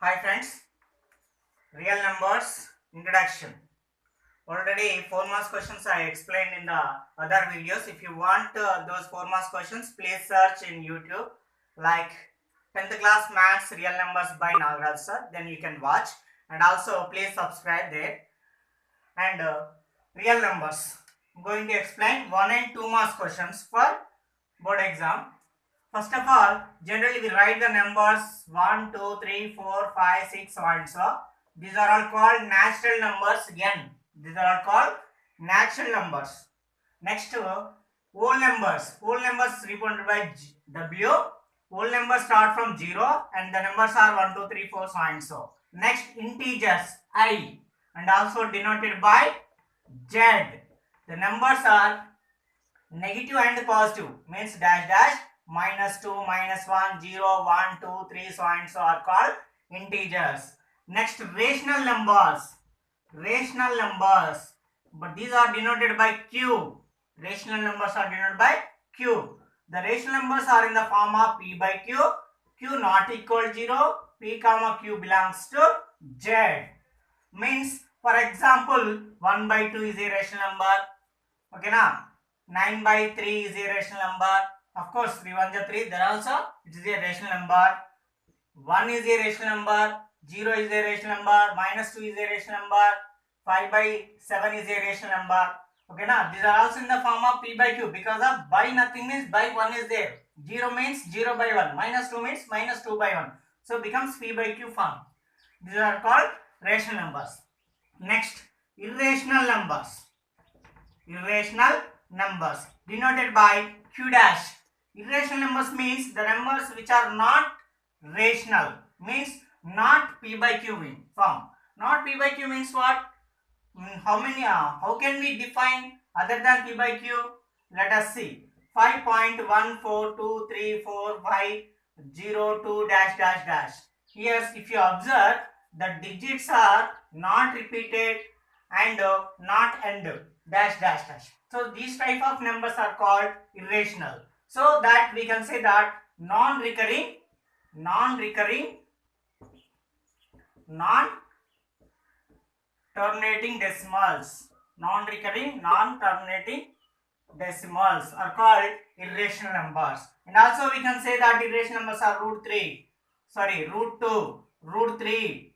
Hi friends, real numbers introduction. Already 4 marks questions I explained in the other videos. If you want those 4 marks questions, please search in YouTube like 10th class maths real numbers by Nagaraj sir. Then you can watch and also please subscribe there. And real numbers. I'm going to explain 1 and 2 marks questions for board exam. First of all, generally we write the numbers 1, 2, 3, 4, 5, 6, so and so. These are all called natural numbers again. These are all called natural numbers. Next, whole numbers. Whole numbers represented by W. Whole numbers start from 0 and the numbers are 1, 2, 3, 4, so and so. Next, integers I and also denoted by Z. The numbers are negative and positive means dash dash -2, -1, 0, 1, 2, 3, so and so are called integers. Next, rational numbers. Rational numbers, but these are denoted by Q. Rational numbers are denoted by Q. The rational numbers are in the form of P by Q. Q not equal 0. P comma Q belongs to Z. Means, for example, 1 by 2 is a rational number. Okay, now 9 by 3 is a rational number. Of course, 3 1 is 3. There also it is a rational number. 1 is a rational number. 0 is a rational number. -2 is a rational number. 5 by 7 is a rational number. Okay, now these are also in the form of P by Q because of by nothing means by 1 is there. 0 means 0 by 1. -2 means -2 by 1. So becomes P by Q form. These are called rational numbers. Next, irrational numbers. Irrational numbers denoted by Q dash. Irrational numbers means the numbers which are not rational, means not P by Q form. Not P by Q means what? How can we define other than P by Q? Let us see. 5.1423450 dash dash dash. Here if you observe, the digits are not repeated and not end dash dash dash. So these type of numbers are called irrational. So that we can say that non-recurring, non-terminating decimals, non-terminating decimals are called irrational numbers. And also we can say that irrational numbers are root 2, root 3,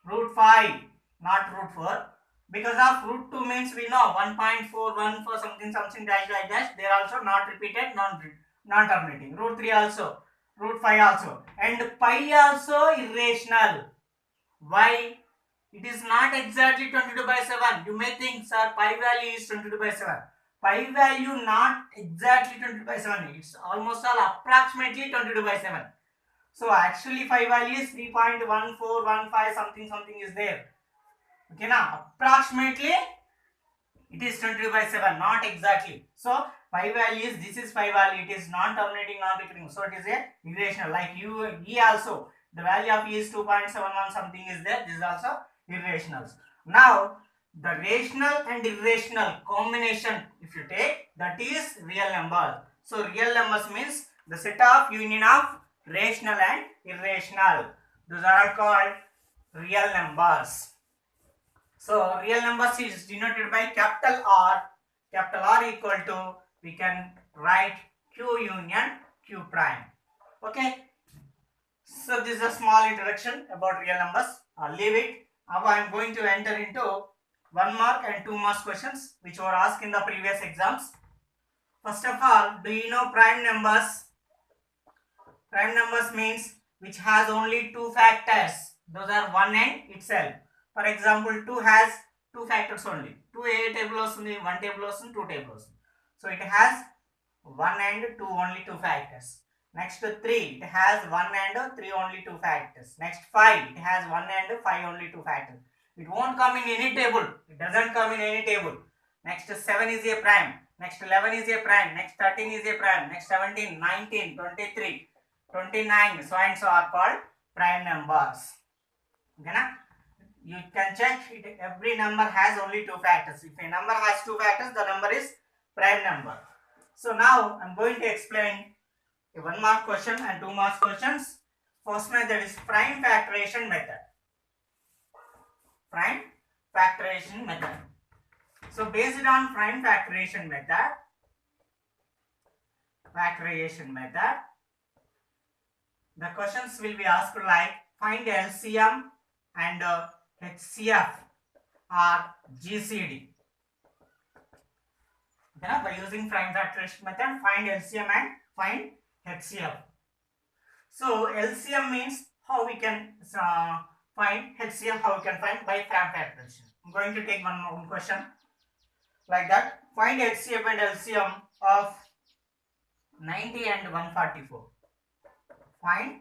root 5, not root 4. Because of root 2 means we know 1.41 for something dash dash dash. They are also not repeated, non-terminating. Root 3 also, root 5 also, and pi also irrational. Why? It is not exactly 22 by 7. You may think, sir, pi value is 22 by 7. Pi value not exactly 22 by 7. It's almost all approximately 22 by 7. So actually pi value is 3.1415 something is there. Okay, now approximately it is 22 by 7, not exactly. So pi value is, this is pi value, it is non-terminating, non-recurring. So it is a irrational. Like E also, the value of E is 2.71 something is there. This is also irrational. Now the rational and irrational combination if you take, that is real number. So real numbers means the set of union of rational and irrational. Those are all called real numbers. So real numbers is denoted by capital R. Capital R equal to, we can write Q union Q prime. Okay. So this is a small introduction about real numbers. I'll leave it. Now I am going to enter into 1 mark and 2 marks questions which were asked in the previous exams. First of all, do you know prime numbers? Prime numbers means which has only 2 factors. Those are 1 and itself. For example, 2 has 2 factors only. 2 a table ostundi, 1 table ostundi, 2 table ostundi. So it has 1 and 2 only 2 factors. Next 3, it has 1 and 3 only 2 factors. Next 5, it has 1 and 5 only 2 factors. It won't come in any table. It doesn't come in any table. Next 7 is a prime. Next 11 is a prime. Next 13 is a prime. Next 17, 19, 23, 29, so and so are called prime numbers. Okay, na? You can check it, every number has only 2 factors. If a number has 2 factors, the number is prime number. So now I am going to explain a 1 mark question and 2 mark questions. First method is prime factorization method. Prime factorization method. So based on prime factorization method, the questions will be asked like find LCM and HCF or GCD. Okay, by using prime factorization method, find LCM and find HCF. So LCM means how we can find, HCF how we can find by prime factorization. I'm going to take one more question like that. Find HCF and LCM of 90 and 144. Find,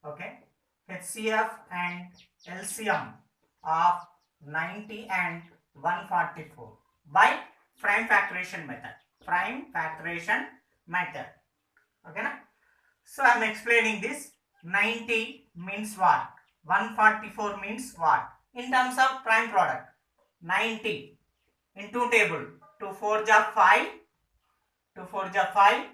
okay, HCF and LCM of 90 and 144 by prime factorization method. Prime factorization method. Okay, na? So I am explaining this. 90 means what? 144 means what? In terms of prime product, 90 in two table. 2 4 ja 5. 2 4 ja 5.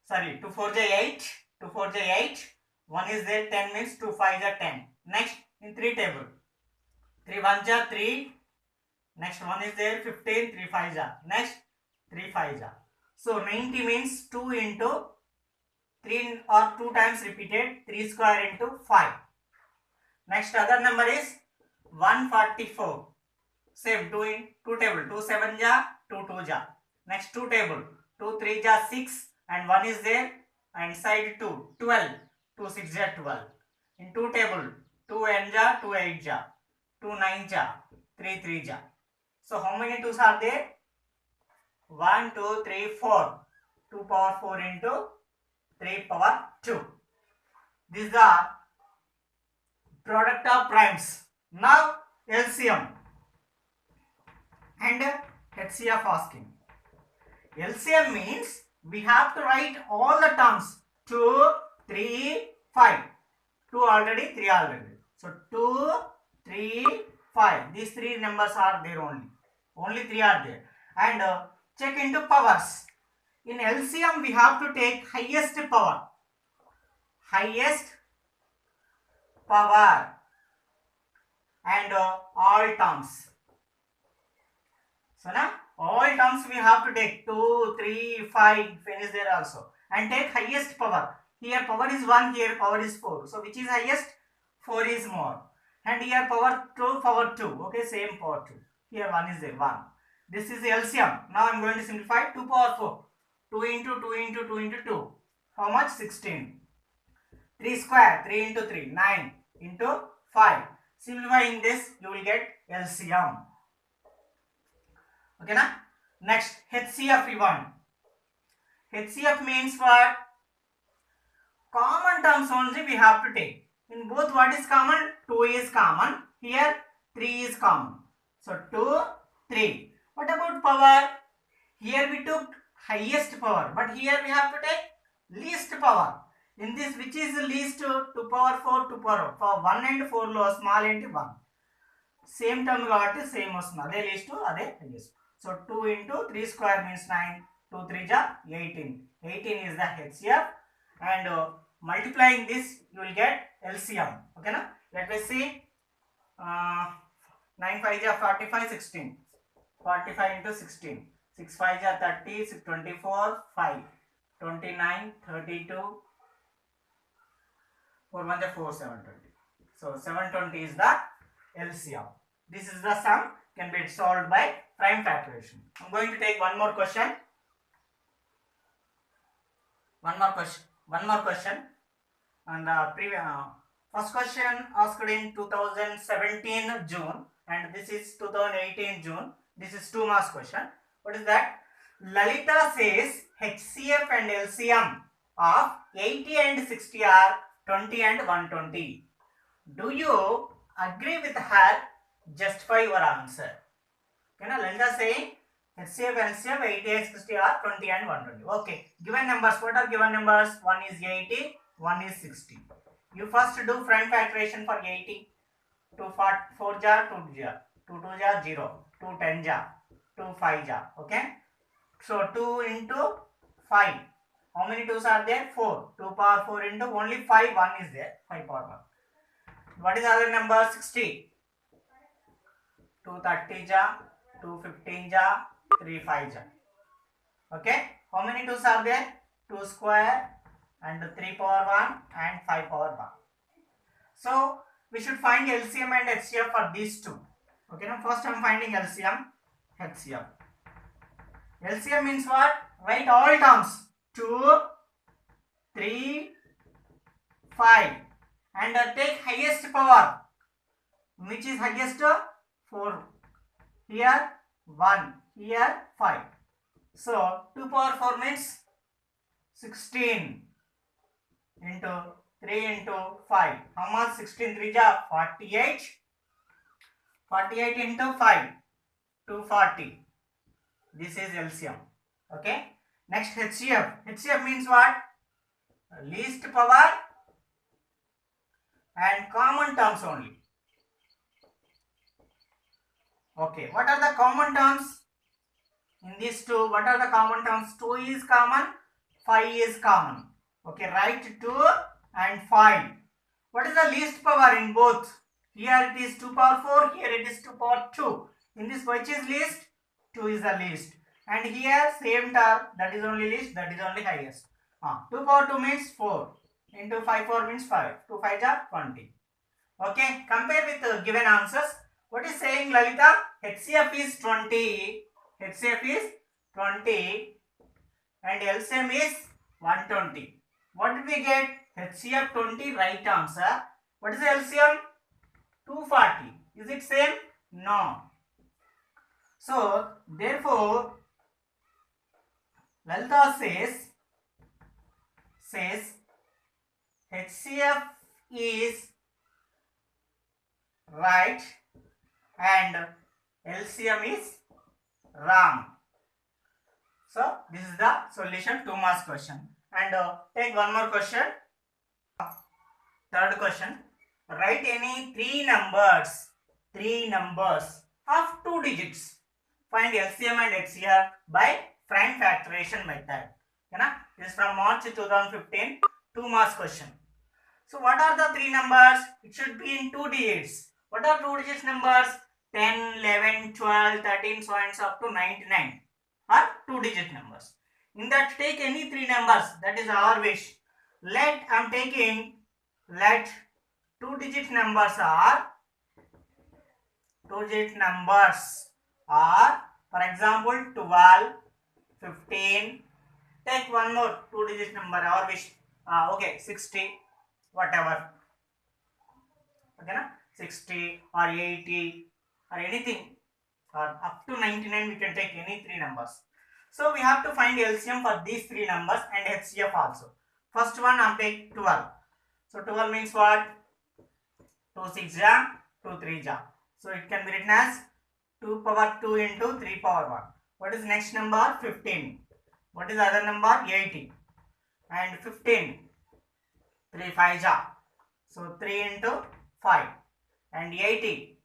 Sorry, 2 4 ja 8. 2 4 ja 8. 1 is there. 10 means 2 5 ja 10. Next in 3 table. 3 1 ja 3. Next 1 is there. 15. 3 5 ja. Next 3 5 ja. So 90 means 2 into 3 or 2 times repeated, 3 square into 5. Next other number is 144. Same 2 in 2 table. 2 7 ja, 2 2 ja. Next 2 table. 2 3 ja 6 and 1 is there and side 2 12. 2 6 ja 12. In 2 table 2 n ja 2 8 ja. 2 9 ja 3 3 ja. So how many 2s are there? 1 2 3 4. 2 power 4 into 3 power 2. This is the product of primes. Now LCM and HCF asking. LCM means we have to write all the terms 2, 3, 5. 2 already, 3 already. So 2, 3, 5. These 3 numbers are there only. Only 3 are there. And check into powers. In LCM we have to take highest power. Highest power and all terms. So now all terms we have to take 2, 3, 5 finish there also and take highest power. Here power is 1, here power is 4. So which is highest? 4 is more. And here power 2, power 2. Okay, same power 2. Here 1 is there, 1. This is LCM. Now I am going to simplify 2 power 4. 2 into 2 into 2 into 2. How much? 16. 3 square, 3 into 3, 9 into 5. Simplifying this, you will get LCM. Okay, na? Next, HCF we want. HCF means what? Common terms only we have to take. In both what is common? 2 is common. Here 3 is common. So 2, 3. What about power? Here we took highest power, but here we have to take least power. In this, which is the least? 2 power 4, 2 power 4. 1 and 4 lo small into 1. Same term కాబట్టి same వస్తుంది. అదే least అదే highest. So 2 into 3 square means 9. 2 3 ja 18. 18 is the HCF and multiplying this you will get LCM. Okay na? Let me see. 9 5 ja 45, 16. 45 into 16. 6 5 ja 30, 24, 5. 29, 32. 4 1 ja 4, 720. So 720 is the LCM. This is the sum can be solved by prime factorization. I'm going to take one more question. One more question. And first question asked in 2017 June and this is 2018 June. This is 2 marks question. What is that? Lalita says HCF and LCM of 80 and 60 are 20 and 120. Do you agree with her? Justify your answer. Okay, now Lalita saying HCF and LCM 80 and 60 are 20 and 120. Okay, given numbers. What are given numbers? One is 80, one is 60. You first do prime factorization for 80. 2 4 ja 2 ja 2 2 ja 0. 2 10 ja 2 5 ja. Okay. So 2 into 5. How many 2's are there? 4. 2 power 4 into only 5, 1 is there. 5 power 1. What is the other number? 60. 2 30 ja, 2 15 ja, 3 5 ja. Okay. How many 2's are there? 2 square and 3 power 1 and 5 power 1. So we should find LCM and HCF for these two. Okay, now first I am finding LCM, HCF. LCM means what? Write all terms. 2, 3, 5 and take highest power. Which is highest? 4. Here 1. Here 5. So 2 power 4 means 16 into 3 into 5. How much? 16 3 ja 48. 48 into 5. 240. This is LCM. Okay. Next HCF. HCF means what? Least power and common terms only. Okay. What are the common terms? In these two, what are the common terms? 2 is common, 5 is common. Okay. Write 2 and 5. What is the least power in both? Here it is 2 power 4, here it is 2 power 2. In this, which is least? 2 is the least. And here same term, that is only least, that is only highest. 2 power 2 means 4 into 5 4 means 5. 2 5 are 20. Okay, compare with given answers. What is saying Lalita? HCF is 20. HCF is 20 and LCM is 120. What did we get? HCF 20, right answer. What is the LCM? 240. Is it same? No. So, therefore, Lalita says HCF is right and LCM is wrong. So, this is the solution 2 marks question. And take one more question. Third question. Write any three numbers of 2 digits. Find LCM and HCF by prime factorization method. This is from March 2015, 2 marks question. So what are the 3 numbers? It should be in 2 digits. What are 2 digits numbers? 10, 11, 12, 13, so on up to 99 are 2 digit numbers. In that, take any 3 numbers. That is our wish. Let 2 digit numbers are for example 12, 15. Take one more 2 digit number, our wish. Okay, 60, whatever. Okay, na? 60 or 80 or anything, or up to 99 we can take any 3 numbers. So we have to find LCM for these 3 numbers and HCF also. First one I take 12. So 12 means what? 2 6 ja, 2 3 ja. So it can be written as 2 power 2 into 3 power 1. What is next number? 15. What is the other number? 80. And 15. 3 5 ja. So 3 into 5. And 80.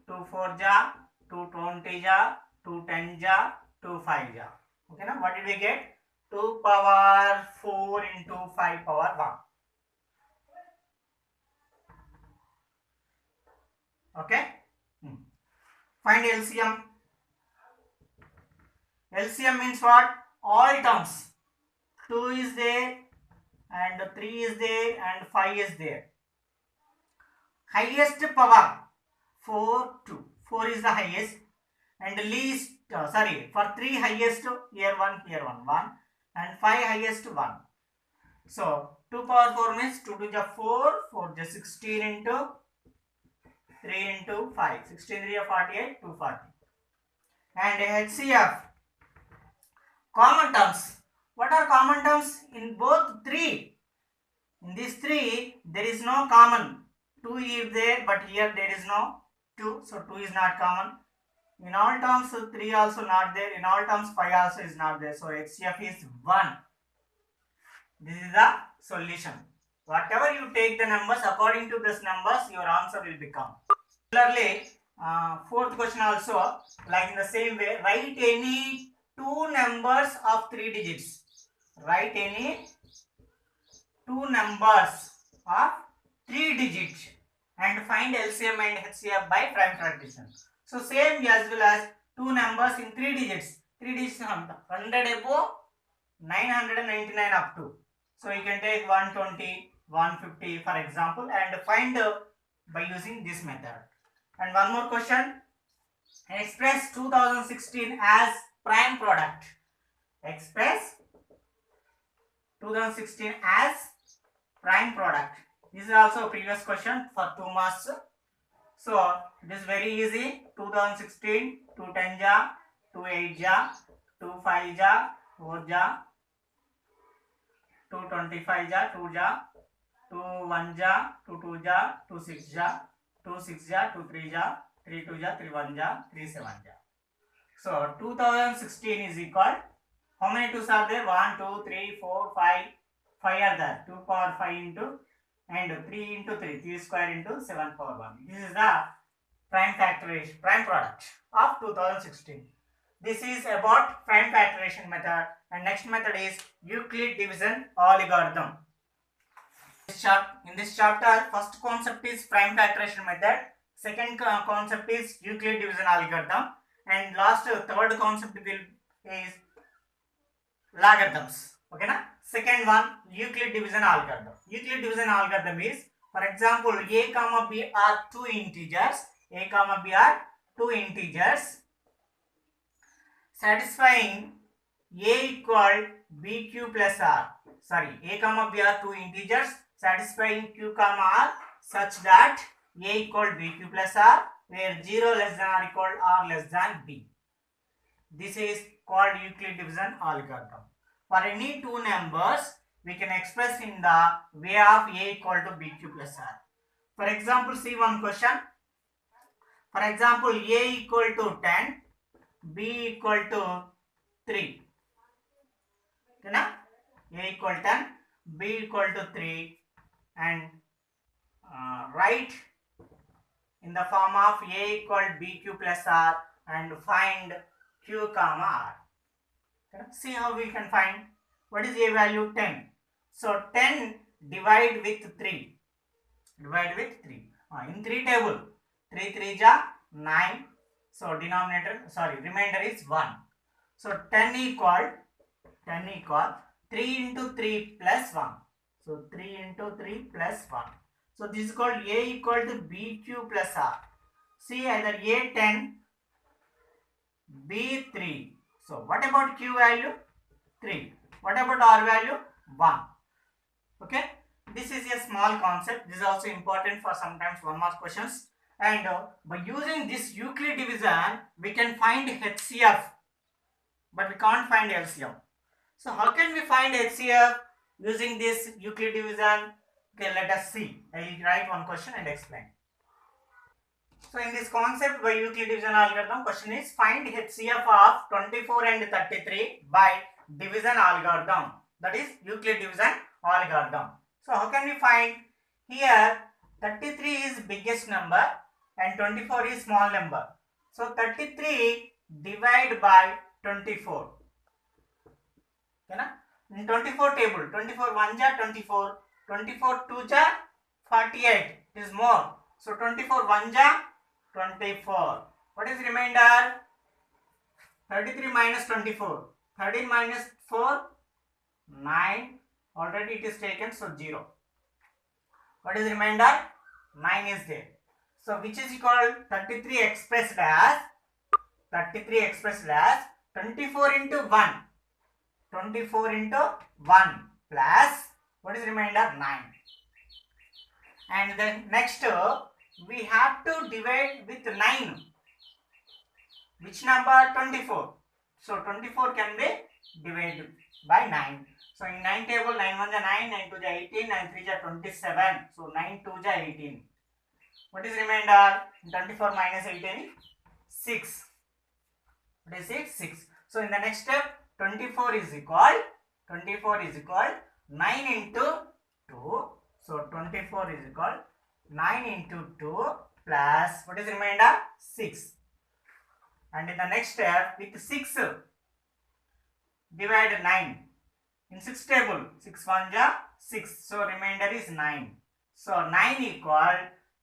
2 4 ja, 2 20 ja, 2 10 ja, 2 5 ja. Okay, now what did we get? 2 power 4 into 5 power 1. Okay. Find LCM. LCM means what? All terms. 2 is there and 3 is there and 5 is there. Highest power 4 2. 4 is the highest and least for 3 highest here 1 1 and 5 highest 1. So 2 power 4 means 2 to the 4 4 to 16 into 3 into 5. 16 3 48, 240. And HCF. Common terms. What are common terms in both 3? In these 3, there is no common. 2 is there, but here there is no 2. So 2 is not common. In all terms, 3 also not there. In all terms, 5 also is not there. So HCF is 1. This is the solution. Whatever you take the numbers, according to these numbers, your answer will become. Similarly, fourth question also, like in the same way, write any two numbers of 3 digits. Write any two numbers of 3 digits and find LCM and HCF by prime fraction. So same as well as two numbers in 3 digits. 3 digits 100 above 999 up to. So you can take 120, 150 for example and find by using this method. And one more question. Express 2016 as prime product. Express 2016 as prime product. This is also a previous question for 2 marks. So this is very easy. 2016, 2 10 ja, 2 8 ja, 2 5 ja, 4 ja, 2 25 ja, 2 ja, 2 1 ja, 2 2 ja, 2 6 ja, 2 6 ja, 2 3 ja, 3 2 ja, 3 1 ja, 3 7 ja. So 2016 is equal. How many 2s are there? 1, 2, 3, 4, 5. 5 are there. 2 power 5 into and 3 into 3. 3 square into 7 power 1. This is the prime factorization, prime product of 2016. This is about prime factorization method. And next method is Euclid division algorithm. In this chapter, first concept is prime factorization method. Second concept is Euclid division algorithm. And third concept is logarithms. Okay na? Second one, Euclid division algorithm. Euclid division algorithm is, for example, a comma b are two integers. A comma b are two integers satisfying a equal bq plus r. Sorry, a comma b are two integers satisfying q comma r such that a equal bq plus r, where 0 less than or equal r less than b. This is called Euclid division algorithm. For any two numbers, we can express in the way of a equal to bq plus r. For example, see one question. For example, a equal to 10, b equal to 3. Okay, na? A equal 10, b equal to 3, and write in the form of a equal bq plus r and find q comma r. Okay. See how we can find. What is a value? 10. So 10 divide with 3. Divide with 3. In 3 table, 3 3 ja 9. So remainder is 1. So 10 equal 3 into 3 plus 1. So 3 into 3 plus 1. So this is called a equal to bq plus r. See, either a 10, b 3. So what about q value? 3. What about r value? 1. Okay. This is a small concept. This is also important for sometimes 1 mark questions. And by using this Euclid division, we can find HCF, but we can't find LCM. So how can we find HCF using this Euclid division? Okay, let us see. I will write one question and explain. So in this concept by Euclid division algorithm, question is find HCF of 24 and 33 by division algorithm. That is Euclid division algorithm. So how can we find? Here 33 is biggest number and 24 is small number. So 33 divide by 24. Okay, na? In 24 table, 24 1 ja 24, 24 2 ja 48 is more. So 24 1 ja 24. What is remainder? 33 minus 24. 13 minus 4, 9. Already it is taken, so 0. What is remainder? 9 is there. So which is equal 33 expressed as 24 into 1. 24 into 1 plus what is remainder? 9. And then next we have to divide with 9. Which number? 24. So 24 can be divided by 9. So in 9 table, 9 1 ja 9, 9 2 ja 18, 9 3 ja 27. So 9 2 ja 18. What is remainder? 24 minus 18, 6. What is it? 6. So in the next step, 24 is equal 9 into 2. So 24 is equal 9 into 2 plus what is remainder? 6. And in the next step, with 6 divide 9. In 6 table, 6 1 ja 6. So remainder is 9. So 9 equal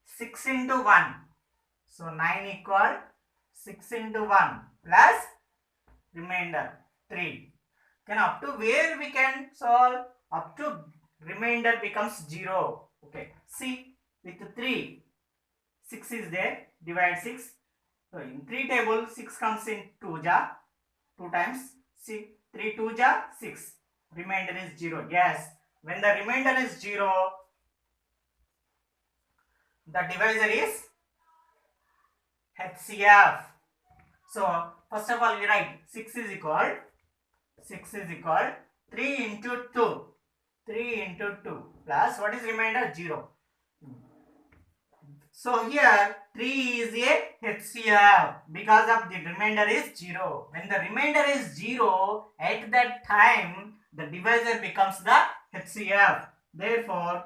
6 into 1. So 9 equal 6 into 1 plus remainder 3. Then up to where we can solve? Up to remainder becomes 0. Okay. See, with 3, 6 is there. Divide 6. So in 3 table, 6 comes in 2 ja. 2 times. See, 3 2 ja 6. Remainder is 0. Yes. When the remainder is 0, the divisor is HCF. So first of all, we write 6 is equal 3 into 2. 3 into 2 plus what is remainder? 0. So here 3 is a HCF because of the remainder is 0. When the remainder is 0, at that time the divisor becomes the HCF. Therefore